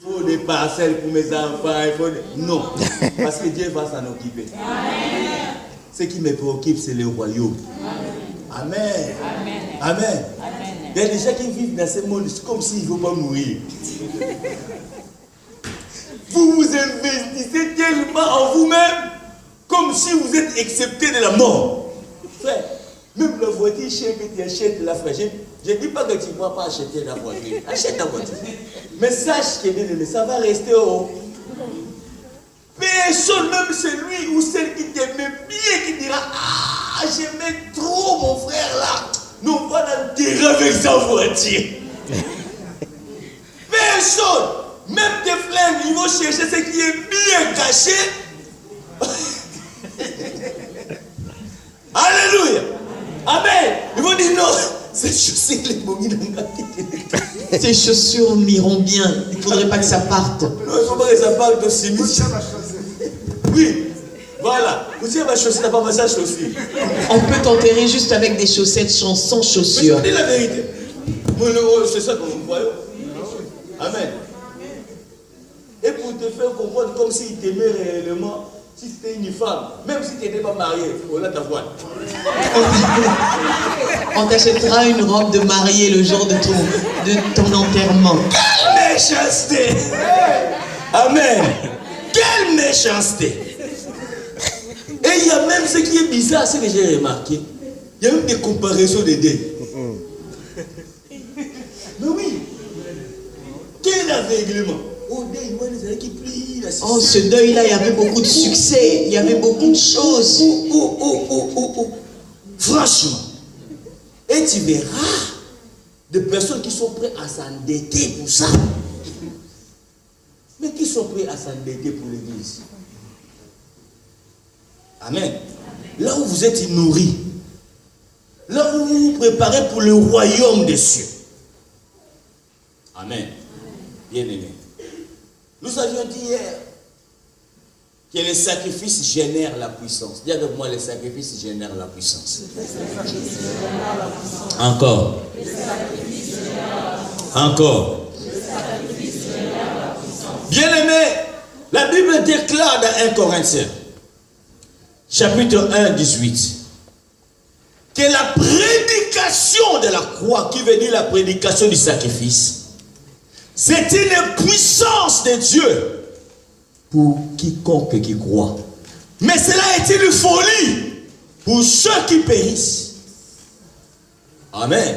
Il faut des parcelles pour mes enfants. Non, parce que Dieu va s'en occuper. Amen. Ce qui me préoccupe, c'est le royaume. Amen. Amen. Amen. Amen. Il y a des gens qui vivent dans ce monde comme s'ils ne vont pas mourir. Vous vous investissez tellement en vous-même comme si vous êtes accepté de la mort. Frère, même la voiture chère que tu achètes la frère. Je ne dis pas que tu ne vas pas acheter la voiture. Achète la voiture. Mais sache que ça va rester haut. Personne, même celui ou celle qui t'aimait bien, qui dira ah, j'aimais trop mon frère là. Nous on va l'enterrer avec sa voiture. Personne, même tes flingues, ils vont chercher ce qui est bien caché. Alléluia. Amen. Ils vont dire non. Ces chaussures m'iront bien. Il ne faudrait pas que ça parte. Non, il ne faut pas que ça parte aussi. Oui. Voilà. Vous savez, ma chaussure n'a pas ma chaussure. On peut t'enterrer juste avec des chaussettes sans chaussures. Mais je dis la vérité. C'est ça que vous voyez. Amen. Et pour te faire comprendre comme s'il t'aimait réellement, si c'était une femme, même si tu n'étais pas marié, on a ta voile. On t'achètera une robe de mariée le jour de ton enterrement. Quelle méchanceté! Amen. Quelle méchanceté! Et il y a même ce qui est bizarre, ce que j'ai remarqué. Il y a même des comparaisons de dés. Mais oui. Quel aveuglement! Oh, ce deuil-là, il y avait beaucoup de succès. Il y avait beaucoup de choses. Franchement. Et tu verras des personnes qui sont prêtes à s'endetter pour ça. Mais qui sont prêts à s'endetter pour l'église? Amen. Là où vous êtes nourris, là où vous vous préparez pour le royaume des cieux. Amen. Bien-aimés. Nous avions dit hier que les sacrifices génèrent la puissance. Dis avec moi, les sacrifices génèrent la puissance. Encore. Encore. Bien-aimé, la Bible déclare dans 1 Corinthiens, chapitre 1, 18, que la prédication de la croix, qui veut dire la prédication du sacrifice, c'est une puissance de Dieu pour quiconque qui croit. Mais cela est une folie pour ceux qui périssent. Amen.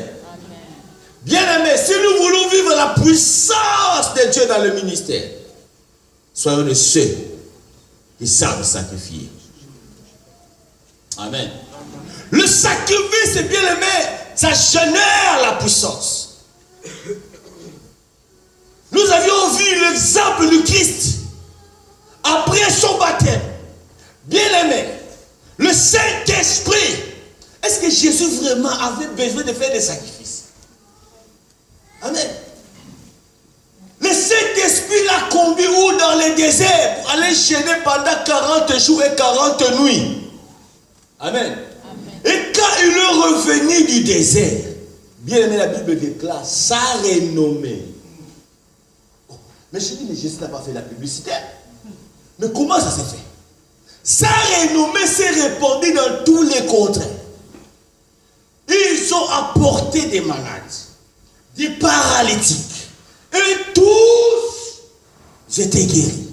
Bien-aimés, si nous voulons vivre la puissance de Dieu dans le ministère, soyons de ceux qui savent sacrifier. Amen. Le sacrifice, bien-aimé, ça génère la puissance. Nous avions vu l'exemple du Christ après son baptême. Bien-aimé, le Saint-Esprit, est-ce que Jésus vraiment avait besoin de faire des sacrifices? Amen. Le Saint-Esprit l'a conduit où? Dans le désert pour aller gêner pendant 40 jours et 40 nuits. Amen. Amen. Et quand il est revenu du désert, bien-aimé, la Bible déclare sa renommée. Mais je dis, mais Jésus n'a pas fait la publicité. Mais comment ça s'est fait? Sa renommée s'est répandue dans tous les contrées. Ils ont apporté des malades, des paralytiques. Et tous étaient guéris.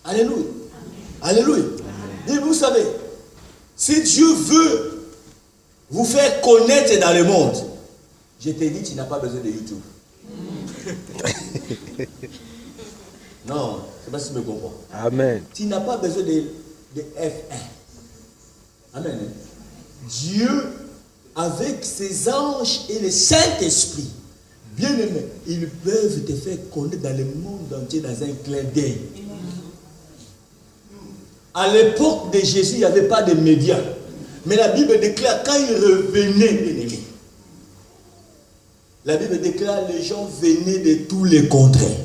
Alléluia. Alléluia. Et vous savez, si Dieu veut vous faire connaître dans le monde, je t'ai dit, tu n'as pas besoin de YouTube. Non, je ne sais pas si tu me comprends. Amen. Tu n'as pas besoin de F1. Amen. Dieu, avec ses anges et le Saint-Esprit, bien-aimés, ils peuvent te faire connaître dans le monde entier dans un clin d'œil. À l'époque de Jésus, il n'y avait pas de médias. Mais la Bible déclare, quand il revenait, bien-aimés, la Bible déclare, les gens venaient de tous les contrées,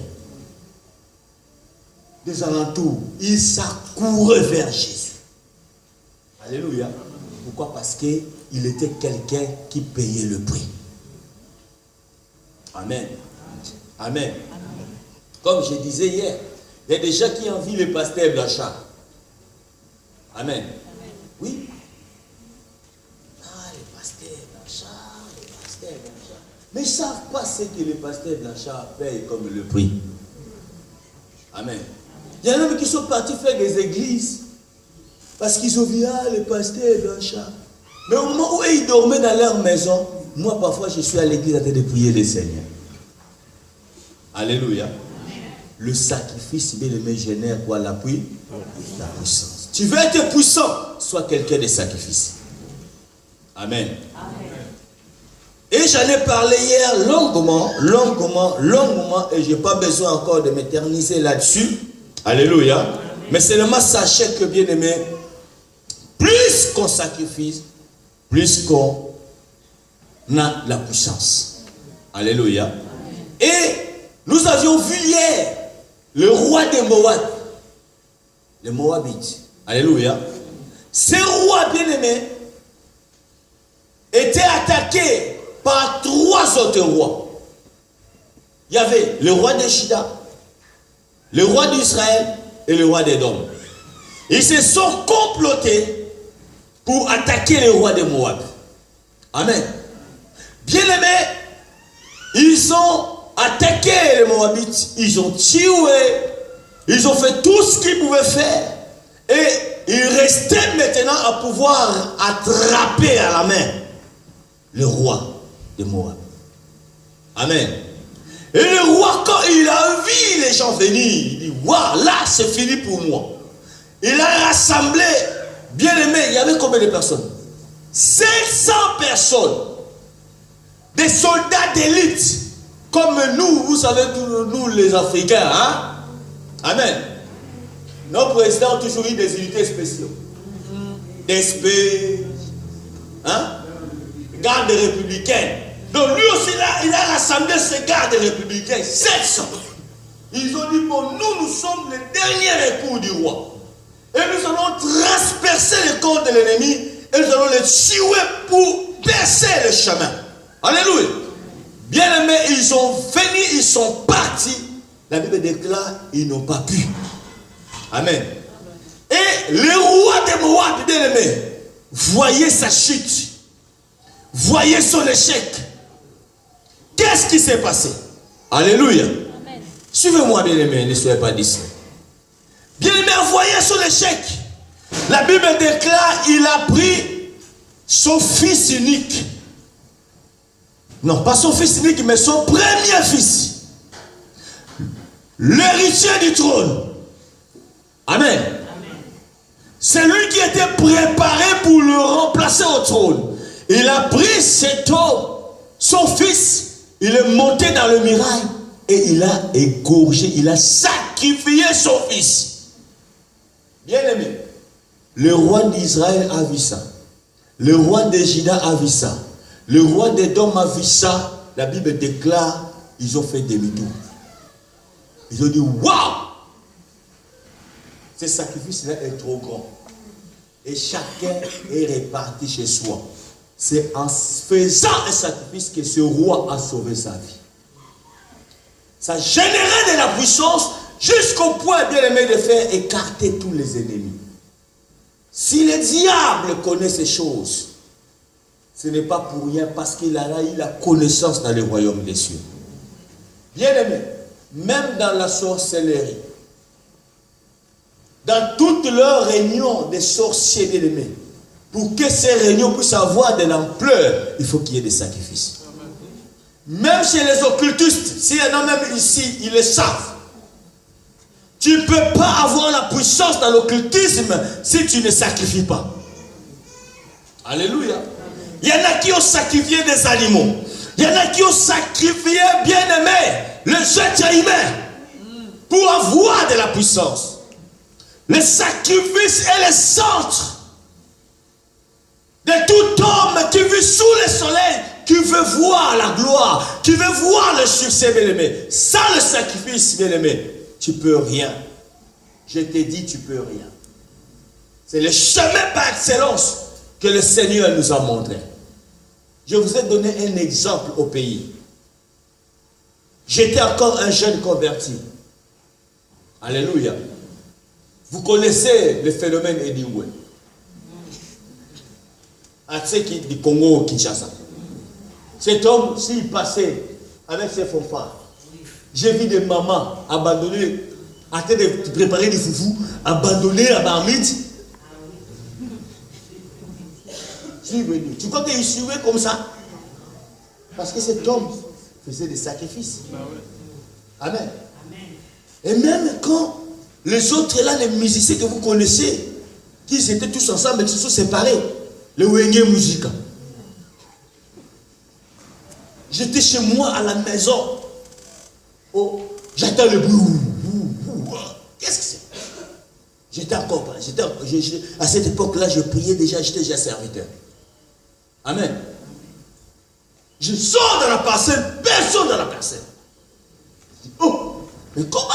des alentours. Ils s'accouraient vers Jésus. Alléluia. Pourquoi? Parce qu'il était quelqu'un qui payait le prix. Amen. Amen. Comme je disais hier, il y a des gens qui envient les pasteurs Blanchard. Amen. Oui. Ah, les pasteurs Blanchard, les pasteurs Blanchard. Mais ils ne savent pas ce que les pasteurs Blanchard payent comme le prix. Amen. Il y en a qui sont partis faire des églises parce qu'ils ont vu les pasteurs Blanchard. Mais au moment où ils dormaient dans leur maison, moi parfois je suis à l'église en train de prier le Seigneur. Alléluia. Le sacrifice, bien aimé, génère quoi? L'appui? La puissance. Tu veux être puissant, sois quelqu'un de sacrifice. Amen. Et j'en ai parlé hier longuement, et je n'ai pas besoin encore de m'éterniser là-dessus. Alléluia. Mais seulement sachez que, bien aimé, plus qu'on sacrifie, plus qu'on a la puissance. Alléluia. Et nous avions vu hier le roi des Moab, les Moabites. Alléluia. Ces rois bien-aimés étaient attaqués par 3 autres rois. Il y avait le roi de Juda, le roi d'Israël et le roi d'Édom. Ils se sont complotés pour attaquer le roi de Moab. Amen. Bien-aimés, ils ont attaqué les Moabites, ils ont tué, ils ont fait tout ce qu'ils pouvaient faire. Et il restait maintenant à pouvoir attraper à la main le roi de Moab. Amen. Et le roi, quand il a vu les gens venir, il dit, waouh, là c'est fini pour moi. Il a rassemblé, bien aimé, il y avait combien de personnes? 500 personnes. Des soldats d'élite. Comme nous, vous savez, nous les Africains, hein? Amen. Nos présidents ont toujours eu des unités spéciales. Des SP, hein? Gardes républicaines. Donc lui aussi, là, il a rassemblé ces gardes républicains, 700. Ils ont dit, bon, nous sommes les derniers recours du roi. Et nous allons transpercer le corps de l'ennemi et nous allons les tuer pour percer le chemin. Alléluia. Bien aimés, ils ont venu, ils sont partis. La Bible déclare, ils n'ont pas pu. Amen. Et le roi de Moab, bien aimé, voyait sa chute, voyait son échec. Qu'est-ce qui s'est passé? Alléluia. Suivez-moi, bien aimé, ne soyez pas d'ici. Bien aimé, voyait son échec. La Bible déclare, il a pris son fils unique. Non, pas son fils unique, mais son premier fils. L'héritier du trône. Amen. C'est lui qui était préparé pour le remplacer au trône. Il a pris cet homme, son fils, il est monté dans le mirail et il a égorgé, il a sacrifié son fils. Bien aimé, le roi d'Israël a vu ça. Le roi de Juda a vu ça. Le roi d'Édom a vu ça. La Bible déclare, ils ont fait demi-tour. Ils ont dit, waouh! Ce sacrifice-là est trop grand. Et chacun est réparti chez soi. C'est en faisant un sacrifice que ce roi a sauvé sa vie. Ça générait de la puissance jusqu'au point, bien aimé, de faire écarter tous les ennemis. Si le diable connaît ces choses, ce n'est pas pour rien parce qu'il a eu la connaissance dans le royaume des cieux. Bien aimé, même dans la sorcellerie, dans toutes leurs réunions des sorciers bien aimés, pour que ces réunions puissent avoir de l'ampleur, il faut qu'il y ait des sacrifices. Même chez les occultistes, s'il y en a même ici, ils le savent. Tu ne peux pas avoir la puissance dans l'occultisme si tu ne sacrifies pas. Alléluia. Il y en a qui ont sacrifié des animaux. Il y en a qui ont sacrifié, bien aimé, les êtres humains pour avoir de la puissance. Le sacrifice est le centre de tout homme qui vit sous le soleil, qui veut voir la gloire, qui veut voir le succès, bien aimé. Sans le sacrifice, bien aimé, tu peux rien. Je t'ai dit, tu peux rien. C'est le chemin par excellence que le Seigneur nous a montré. Je vous ai donné un exemple au pays. J'étais encore un jeune converti. Alléluia. Vous connaissez le phénomène Edingwe. Atseki du Congo au Kinshasa. Cet homme, s'il passait avec ses fanfares, j'ai vu des mamans abandonnées, en train de préparer des foufous, abandonnées à Barmit. Tu crois qu'il suivait comme ça? Parce que cet homme faisait des sacrifices. Amen. Et même quand les autres là, les musiciens que vous connaissez, qui étaient tous ensemble, mais qui se sont séparés, les Wenge Musica. J'étais chez moi à la maison. Oh, j'attends le bruit. Qu'est-ce que c'est? J'étais encore pas. À cette époque-là, je priais déjà, j'étais déjà serviteur. Amen. Je sors dans la parcelle, personne dans la parcelle. Oh, mais comment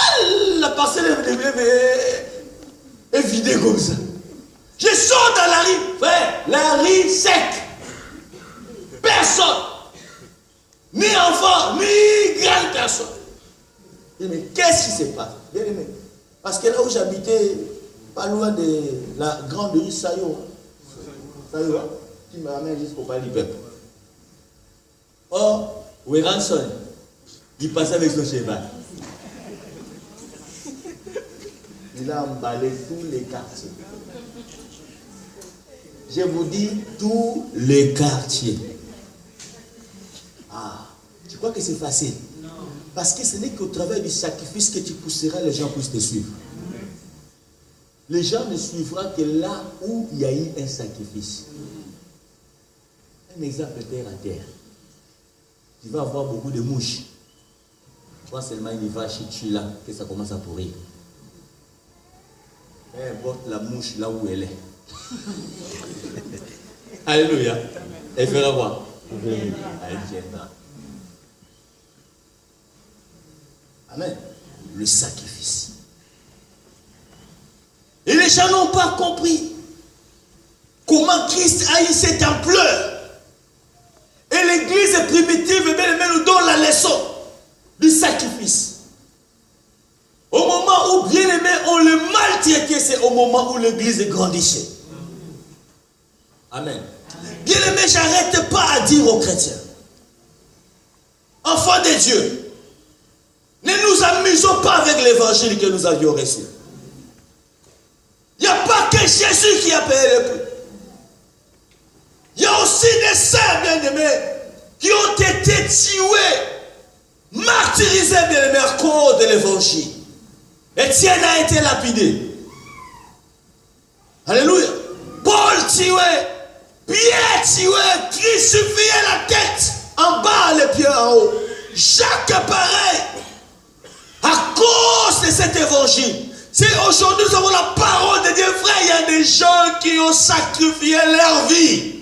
la parcelle est vidée comme ça? Je sors dans la rue, frère, la rue sec. Personne. Ni enfant, ni grande personne. Je dis, mais qu'est-ce qui se passe? Parce que là où j'habitais, pas loin de la grande rue Sayo, qui me ramène jusqu'au palais du peuple. Or, Weranson, il passait avec son cheval. Il a emballé tous les quartiers. Je vous dis, tous les quartiers. Ah, tu crois que c'est facile? Non. Parce que ce n'est qu'au travers du sacrifice que tu pousseras les gens puissent te suivre. Les gens ne suivront que là où il y a eu un sacrifice. Un exemple terre à terre. Tu vas avoir beaucoup de mouches. Quand seulement il va chez tu là, que ça commence à pourrir. Elle porte la mouche là où elle est. Alléluia. Elle fait la voir. Elle viendra. Amen. Le sacrifice. Et les gens n'ont pas compris comment Christ a eu cette ampleur. Et l'église primitive, nous donne la leçon du sacrifice. Au moment où, bien aimé, on le maltraitait, c'est au moment où l'église grandissait. Amen. Bien aimé, j'arrête pas à dire aux chrétiens, enfants de Dieu, ne nous amusons pas avec l'évangile que nous avions reçu. Il n'y a pas que Jésus qui a payé le prix. Il y a aussi des saints bien-aimés qui ont été tués, martyrisés bien-aimés à cause de l'évangile. Étienne a été lapidé. Alléluia. Paul tué, Pierre tué, crucifié la tête en bas, les pieds en haut. Jacques pareil. À cause de cet évangile. Si aujourd'hui nous avons la parole de Dieu, frère, il y a des gens qui ont sacrifié leur vie.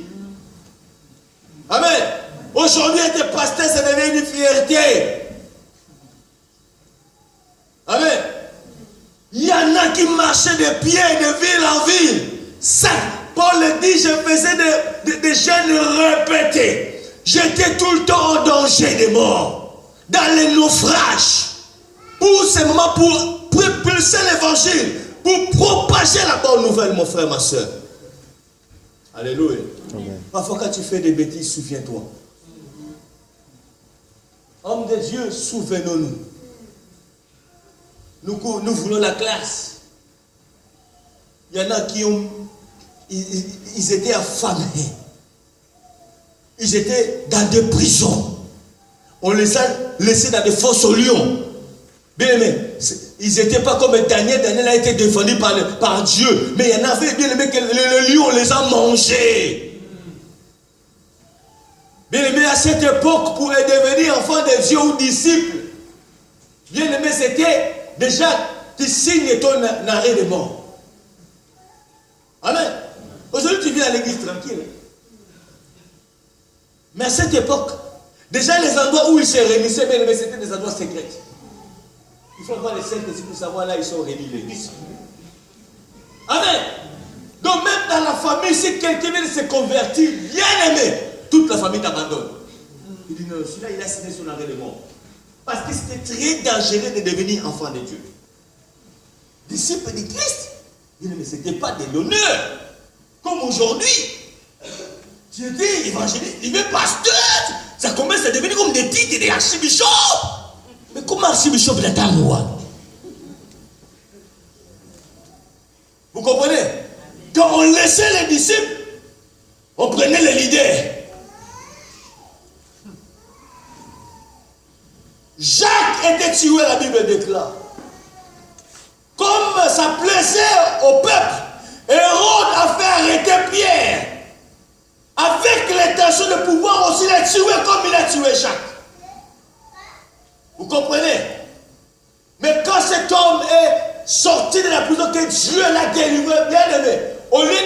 Amen. Aujourd'hui, être pasteur, c'est devenu une fierté. Amen. Il y en a qui marchaient de pied de ville en ville. Ça, Paul le dit, je faisais des jeûnes répétés. J'étais tout le temps en danger de mort. Dans les naufrages. Pour ce moment, pour propulser l'évangile. Pour propager la bonne nouvelle, mon frère, ma soeur. Alléluia. Amen. Parfois, quand tu fais des bêtises, souviens-toi. Homme de Dieu, souvenons-nous. Nous voulons la classe. Il y en a qui ont... Ils étaient affamés. Ils étaient dans des prisons. On les a laissés dans des fosses aux lions. Bien aimé, ils n'étaient pas comme Daniel. Daniel a été défendu par Dieu. Mais il y en avait, bien aimé, que les lions les a mangés. Bien aimé, à cette époque, pour devenir enfant de Dieu ou disciple, bien aimé, c'était déjà, tu signes ton arrêt de mort. Amen. Aujourd'hui, tu viens à l'église tranquille. Mais à cette époque, déjà les endroits où ils se réunissaient, bien aimé, c'était des endroits secrets. Il faut voir les Saints-Esprit pour savoir là ils sont réunis l'église. Amen. Donc même dans la famille, si quelqu'un vient de se convertir, bien aimé, toute la famille t'abandonne. Il dit non, celui-là il a signé son arrêt de mort. Parce que c'était très dangereux de devenir enfant de Dieu. disciples du Christ. Mais ce n'était pas de l'honneur. Comme aujourd'hui. Tu étais évangéliste, tu es pasteur. Ça commence à devenir comme des titres des archibishops. Mais comment archibishop est un roi? Vous comprenez? Quand on laissait les disciples, on prenait les leaders. Jacques était tué, la Bible déclare. Comme ça plaisait au peuple, Hérode a fait arrêter Pierre. Avec l'intention de pouvoir aussi les tuer comme il a tué Jacques. Vous comprenez? Mais quand cet homme est sorti de la prison, que Dieu l'a délivré, bien aimé, au lieu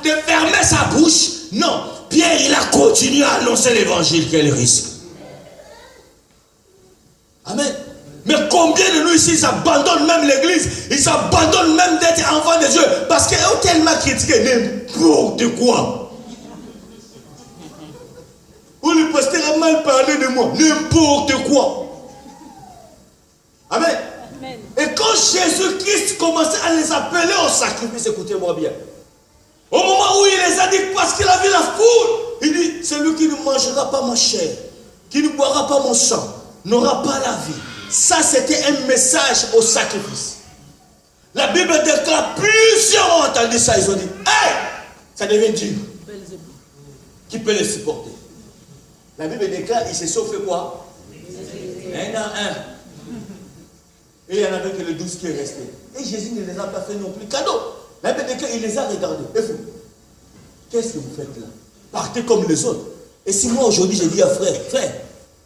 de fermer sa bouche, non, Pierre il a continué à annoncer l'évangile. Quel risque. Amen. Mais combien de nous ici, ils abandonnent même l'église, ils abandonnent même d'être enfants de Dieu, parce qu'ils ont tellement critiqué n'importe quoi. Ou le pasteur a mal parlé de moi, n'importe quoi. Amen. Amen. Et quand Jésus-Christ commençait à les appeler au sacrifice, écoutez-moi bien, au moment où il les a dit, parce qu'il a vu la foule, il dit, celui qui ne mangera pas ma chair, qui ne boira pas mon sang, n'aura pas la vie. Ça, c'était un message au sacrifice. La Bible déclare, plusieurs ont entendu ça. Ils ont dit, hey, ça devient dur. Qui peut les supporter? La Bible déclare, il s'est sauvé quoi? Un à un. Et il y en avait que le 12 qui est resté. Et Jésus ne les a pas fait non plus cadeau. La Bible déclare, il les a regardés. Et vous, qu'est-ce que vous faites là? Partez comme les autres. Et si moi aujourd'hui, j'ai dit à frère,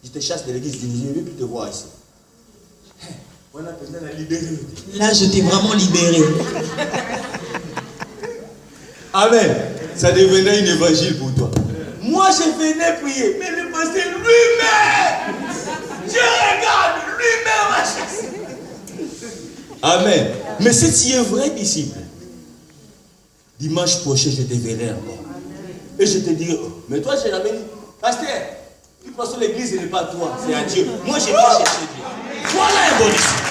je te chasse de l'église, je ne vais plus te voir ici. Là, je t'ai vraiment libéré. Amen. Ça devenait une évangile pour toi. Moi, je venais prier, mais le pasteur lui-même, je regarde, lui-même a chassé. Amen. Mais si tu es vrai disciple, dimanche prochain, je te verrai encore. Et je te dirai, mais toi, j'ai jamais dit, pasteur, tu penses que l'église n'est pas toi, c'est à Dieu. Moi, je viens chercher Dieu. Voilà un bon disciple.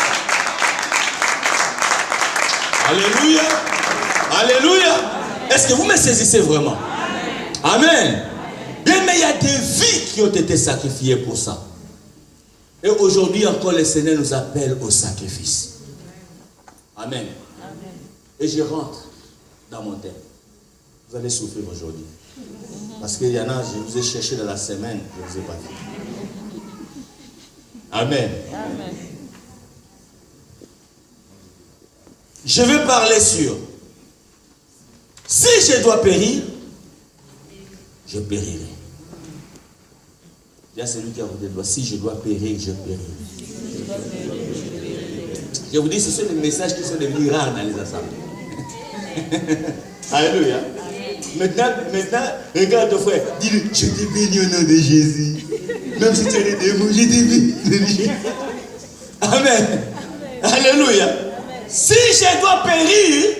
Alléluia. Alléluia. Est-ce que vous me saisissez vraiment? Amen. Bien, mais il y a des vies qui ont été sacrifiées pour ça. Et aujourd'hui encore, le Seigneur nous appelle au sacrifice. Amen. Et je rentre dans mon thème. Vous allez souffrir aujourd'hui. Parce qu'il y en a, je vous ai cherché dans la semaine, je ne vous ai pas dit. Amen. Amen. Je vais parler sur si je dois périr, je périrai. Il y a celui qui a voulu dire si je dois périr, je périrai. Je vous dis, ce sont des messages qui sont devenus rares dans les assemblées. Alléluia. Maintenant, regarde ton frère, dis-lui, je te bénis au nom de Jésus. Même si tu as des démons, je te bénis. Amen. Alléluia. Amen. Si je dois périr,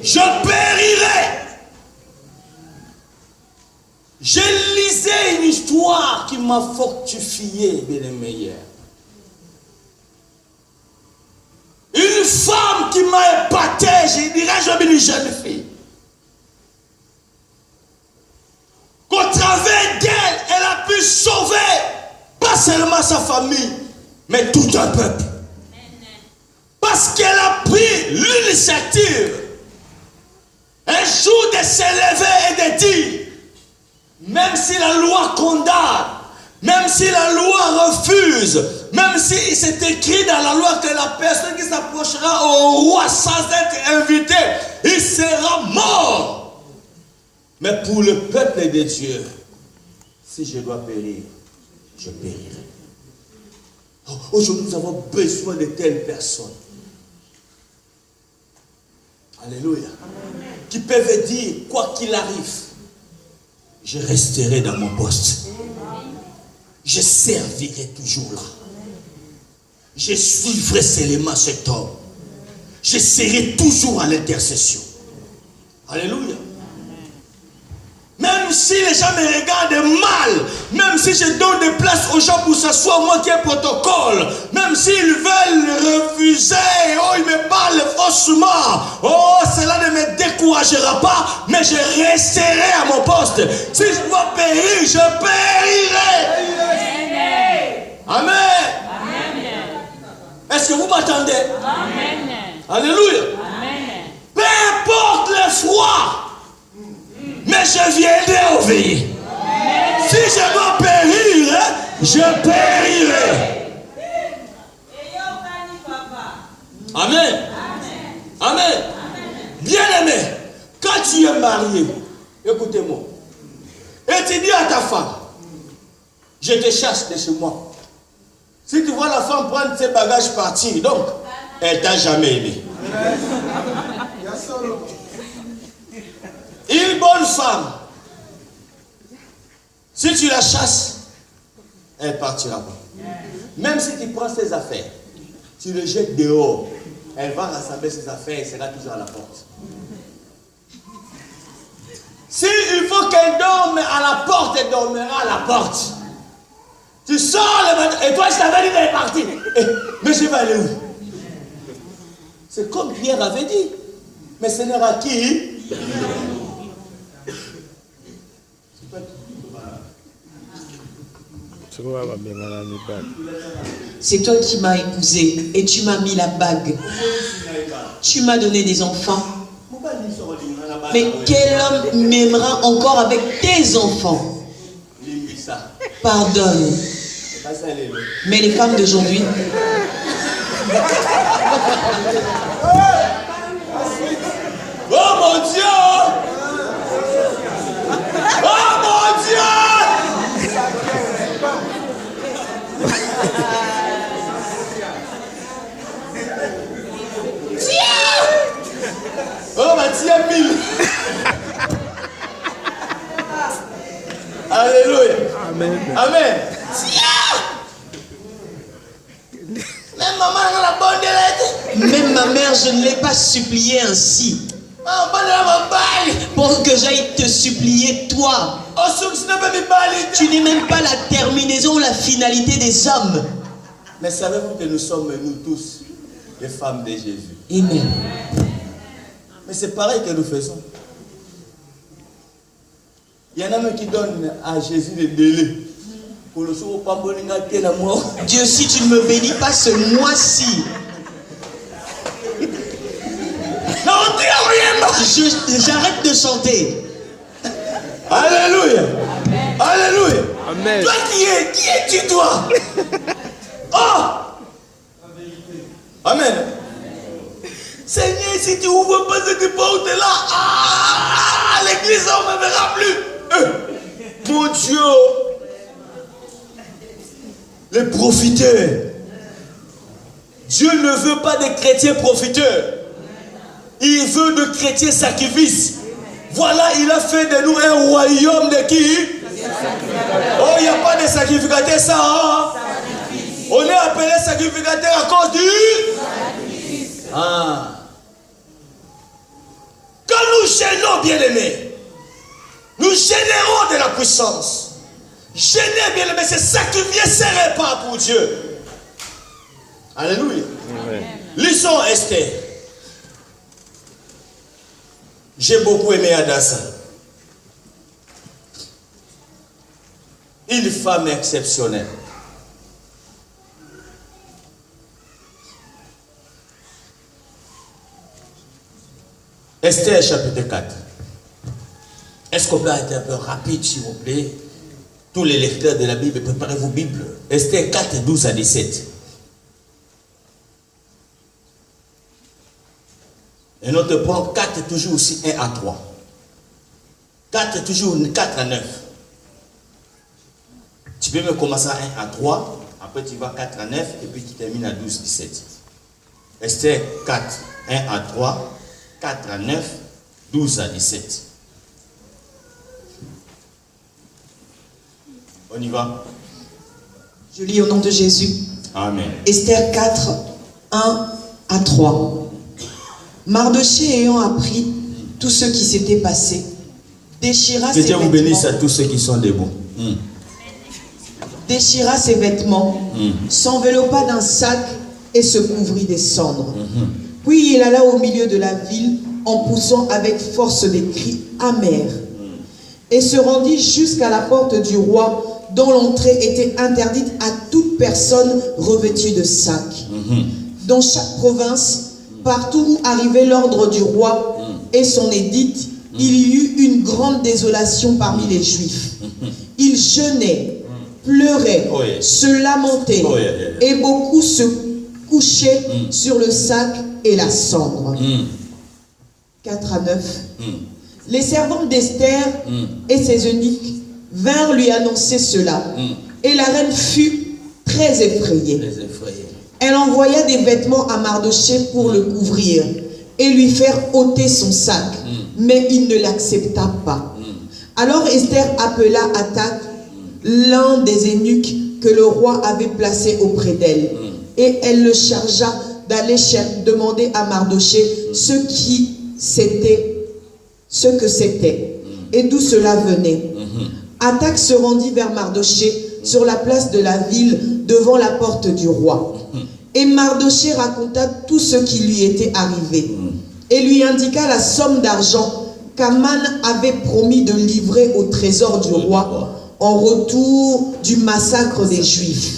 je périrai. Je lisais une histoire qui m'a fortifié, bien-aimé, hier. Une femme qui m'a épaté, je dirais jamais une jeune fille. Qu'au travers d'elle, elle a pu sauver pas seulement sa famille, mais tout un peuple. Parce qu'elle a pris l'initiative un jour de s'élever et de dire, même si la loi condamne, même si la loi refuse, même si c'est écrit dans la loi que la personne qui s'approchera au roi sans être invité, il sera mort. Mais pour le peuple de Dieu, si je dois périr, je périrai. Aujourd'hui, nous avons besoin de telles personnes. Alléluia. Qui peuvent dire, quoi qu'il arrive, je resterai dans mon poste. Je servirai toujours là. Je suivrai seulement cet homme. Je serai toujours à l'intercession. Alléluia. Même si les gens me regardent mal, même si je donne des places aux gens pour s'asseoir, moi qui ai protocole, même s'ils veulent refuser, oh ils me doucement. Oh, cela ne me découragera pas, mais je resterai à mon poste. Si je dois périr, je périrai. Amen. Est-ce que vous m'attendez? Amen. Alléluia. Amen. Peu importe le froid, mais je viendrai au veillées. Si je dois périr, je périrai. Amen. Amen. Bien-aimé, quand tu es marié, écoutez-moi, et tu dis à ta femme, je te chasse de chez moi. Si tu vois la femme prendre ses bagages partir, donc, elle t'a jamais aimé. Une bonne femme, si tu la chasses, elle partira pas. Même si tu prends ses affaires, tu le jettes dehors, elle va rassembler ses affaires et sera toujours à la porte. Si il faut qu'elle dorme à la porte, elle dormira à la porte. Tu sors le matin, et toi je t'avais dit d'aller partir. Mais je vais aller où? C'est comme Pierre avait dit. Mais ce n'est qui? C'est toi qui m'as épousé et tu m'as mis la bague. Tu m'as donné des enfants. Mais quel homme m'aimera encore avec tes enfants? Pardonne. Mais les femmes d'aujourd'hui, oh mon Dieu! Oh mon Dieu! Oh ma Dieu, mille! Alléluia! Amen. Amen. Même maman a la bonne lettre. Même ma mère, je ne l'ai pas supplié ainsi. Pour que j'aille te supplier toi. Tu n'es même pas la terminaison, la finalité des hommes. Mais savez-vous que nous sommes, nous tous, les femmes de Jésus? Amen. Mais c'est pareil que nous faisons. Il y en a même qui donnent à Jésus des délais. Dieu, si tu ne me bénis pas ce mois-ci, j'arrête de chanter. Alléluia. Alléluia. Amen. Toi qui es-tu toi? Oh. Amen. Seigneur, si tu ouvres pas cette porte-là, l'église, on ne me verra plus. Mon Dieu. Les profiteurs. Dieu ne veut pas des chrétiens profiteurs. Il veut de chrétiens sacrifices. Voilà, il a fait de nous un royaume de qui? Oh, il n'y a pas de sacrificateurs, ça. Hein? On est appelé sacrificateur à cause du... Ah. Quand nous gênons, bien-aimés, nous générons de la puissance. Gêner, bien-aimé, c'est sacrifier ses repas pour Dieu. Alléluia. Amen. Lisons Esther. J'ai beaucoup aimé Adassa. Une femme exceptionnelle. Esther chapitre 4. Est-ce qu'on peut être un peu rapide, s'il vous plaît? Tous les lecteurs de la Bible, préparez vos Bibles. Esther 4, 12 à 17. Et notre point 4, toujours aussi 1 à 3. 4, toujours 4 à 9. Tu peux me commencer à 1 à 3, après tu vas 4 à 9, et puis tu termines à 12, 17. Esther 4, 1 à 3, 4 à 9, 12 à 17. On y va. Je lis au nom de Jésus. Amen. Esther 4, 1 à 3. Mardochée ayant appris tout ce qui s'était passé, déchira ses vêtements. Que Dieu vous bénisse à tous ceux qui sont debout. Déchira ses vêtements, s'enveloppa d'un sac et se couvrit des cendres. Puis il alla au milieu de la ville en poussant avec force des cris amers et se rendit jusqu'à la porte du roi dont l'entrée était interdite à toute personne revêtue de sac. Dans chaque province, partout où arrivait l'ordre du roi et son édit, il y eut une grande désolation parmi les Juifs. Ils jeûnaient, pleuraient, se lamentaient, et beaucoup se couchaient sur le sac et la cendre. 4 à 9. Les servantes d'Esther et ses eunuques vinrent lui annoncer cela. Et la reine fut très effrayée. Elle envoya des vêtements à Mardochée pour le couvrir et lui faire ôter son sac. Mais il ne l'accepta pas. Alors Esther appela Hathach, l'un des eunuques que le roi avait placé auprès d'elle. Et elle le chargea d'aller demander à Mardochée ce que c'était et d'où cela venait. Hathach se rendit vers Mardochée sur la place de la ville devant la porte du roi. Et Mardochée raconta tout ce qui lui était arrivé et lui indiqua la somme d'argent qu'Aman avait promis de livrer au trésor du roi en retour du massacre des Juifs.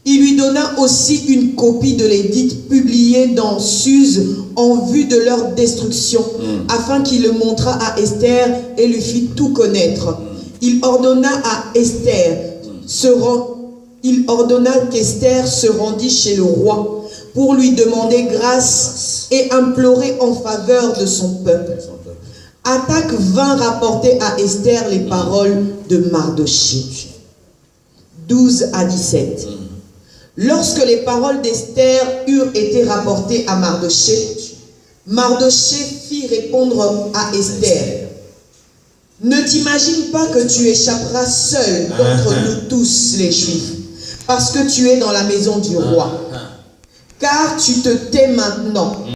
Il lui donna aussi une copie de l'édit publié dans Suse en vue de leur destruction, afin qu'il le montrât à Esther et lui fit tout connaître. Il ordonna qu'Esther se rendît chez le roi pour lui demander grâce et implorer en faveur de son peuple. Hathach vint rapporter à Esther les paroles de Mardochée. 12 à 17. Lorsque les paroles d'Esther eurent été rapportées à Mardochée, Mardochée fit répondre à Esther: ne t'imagine pas que tu échapperas seul d'entre nous tous les Juifs, parce que tu es dans la maison du roi. Car tu te tais maintenant